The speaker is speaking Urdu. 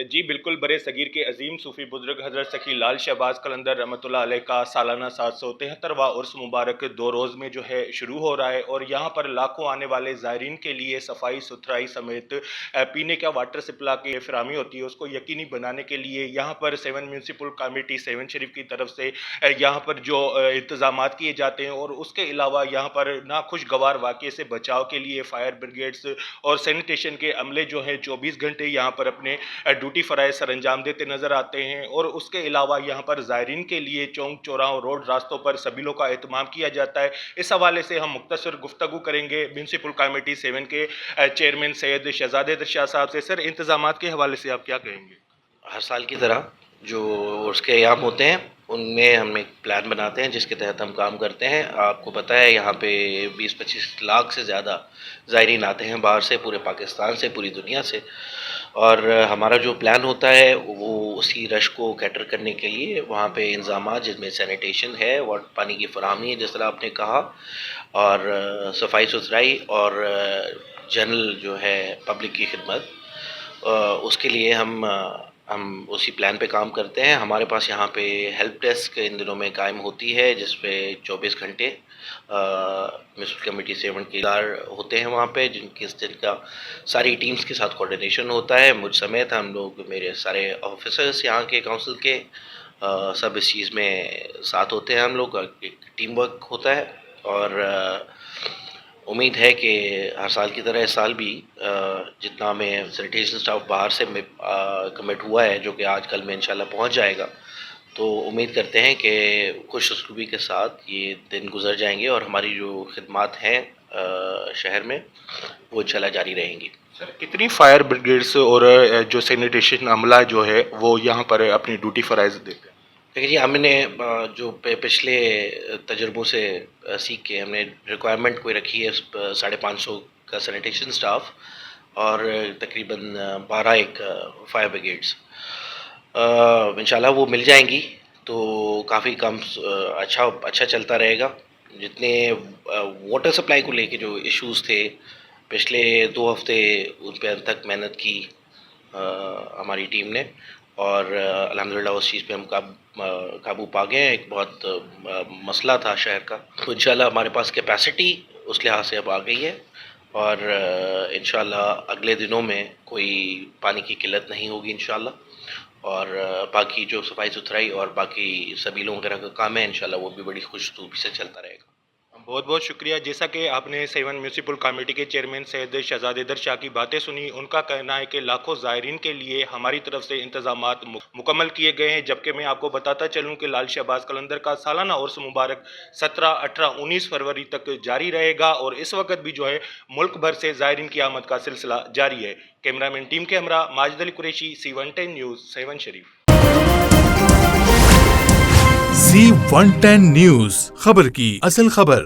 جی بالکل، برے صغیر کے عظیم صوفی بزرگ حضرت سخی لال شہباز قلندر رحمۃ اللہ علیہ کا سالانہ 773واں عرس مبارک 2 روز میں جو ہے شروع ہو رہا ہے، اور یہاں پر لاکھوں آنے والے زائرین کے لیے صفائی ستھرائی سمیت پینے کا واٹر سپلائی کی فراہمی ہوتی ہے، اس کو یقینی بنانے کے لیے یہاں پر 7 میونسپل کمیٹی 7 شریف کی طرف سے یہاں پر جو انتظامات کیے جاتے ہیں، اور اس کے علاوہ یہاں پر ناخوشگوار واقعے سے بچاؤ کے لیے فائر بریگیڈز اور سینیٹیشن کے عملے جو ہیں 24 گھنٹے یہاں پر اپنے ڈیوٹی فرائض سر انجام دیتے نظر آتے ہیں، اور اس کے علاوہ یہاں پر زائرین کے لیے چوک چوراہوں روڈ راستوں پر سبیلوں کا اہتمام کیا جاتا ہے۔ اس حوالے سے ہم مختصر گفتگو کریں گے میونسپل کمیٹی 7 کے چیئرمین سید شہزاد شاہ صاحب سے۔ سر، انتظامات کے حوالے سے آپ کیا کہیں گے؟ ہر سال کی طرح جو اس کے ایام ہوتے ہیں ان میں ہم ایک پلان بناتے ہیں جس کے تحت ہم کام کرتے ہیں۔ آپ کو پتہ ہے یہاں پہ 20-25 لاکھ سے زیادہ زائرین آتے ہیں باہر سے، پورے پاکستان سے، پوری دنیا سے، اور ہمارا جو پلان ہوتا ہے وہ اسی رش کو کیٹر کرنے کے لیے وہاں پہ انتظامات جس میں سینیٹیشن ہے، پانی کی فراہمی ہے جس طرح آپ نے کہا، اور صفائی ستھرائی اور جنرل جو ہے پبلک کی خدمت، اس کے لیے ہم اسی پلان پہ کام کرتے ہیں۔ ہمارے پاس یہاں پہ ہیلپ ڈیسک ان دنوں میں قائم ہوتی ہے جس پہ 24 گھنٹے میونسپل کمیٹی 7 کے ادار ہوتے ہیں وہاں پہ، جن کا ساری ٹیمز کے ساتھ کوارڈینیشن ہوتا ہے، مجھ سمیت ہم لوگ، میرے سارے آفیسرز یہاں کے کونسل کے سب اس چیز میں ساتھ ہوتے ہیں، ہم لوگ کا ایک ٹیم ورک ہوتا ہے، اور امید ہے کہ ہر سال کی طرح اس سال بھی جتنا ہمیں سینیٹیشن سٹاف باہر سے کمٹ ہوا ہے جو کہ آج کل میں انشاءاللہ پہنچ جائے گا، تو امید کرتے ہیں کہ خوش اسلوبی کے ساتھ یہ دن گزر جائیں گے اور ہماری جو خدمات ہیں شہر میں وہ انشاءاللہ جاری رہیں گی۔ سر، کتنی فائر بریگیڈز اور جو سینیٹیشن عملہ جو ہے وہ یہاں پر اپنی ڈیوٹی فرائض دیتے ہیں؟ دیکھیے جی، ہم نے جو پچھلے تجربوں سے سیکھ کے ہم نے ریکوائرمنٹ کوئی رکھی ہے 550 کا سینیٹیشن سٹاف اور تقریباً 12 فائر بریگیڈز، انشاءاللہ وہ مل جائیں گی تو کافی کم اچھا چلتا رہے گا۔ جتنے واٹر سپلائی کو لے کے جو ایشوز تھے پچھلے 2 ہفتے ان پہ اب تک محنت کی ہماری ٹیم نے، اور الحمدللہ اس چیز پہ ہم قابو پا گئے ہیں۔ ایک بہت مسئلہ تھا شہر کا، تو انشاءاللہ ہمارے پاس کیپیسٹی اس لحاظ سے اب آ گئی ہے، اور انشاءاللہ اگلے دنوں میں کوئی پانی کی قلت نہیں ہوگی انشاءاللہ، اور باقی جو صفائی ستھرائی اور باقی سبیلوں وغیرہ کا کام ہے انشاءاللہ وہ بھی بڑی خوش اسلوبی سے چلتا رہے گا۔ بہت بہت شکریہ۔ جیسا کہ آپ نے 7 میونسپل کمیٹی کے چیئرمین سید شہزاد شاہ کی باتیں سنی، ان کا کہنا ہے کہ لاکھوں زائرین کے لیے ہماری طرف سے انتظامات مکمل کیے گئے ہیں، جبکہ میں آپ کو بتاتا چلوں کہ لال شہباز قلندر کا سالانہ عرس مبارک 17، 18، 19 فروری تک جاری رہے گا، اور اس وقت بھی جو ہے ملک بھر سے زائرین کی آمد کا سلسلہ جاری ہے۔ کیمرہ مین ٹیم کے ہمراہ ماجد علی قریشی، C110 نیوز، 7 شریف۔ C110 نیوز، خبر کی اصل خبر۔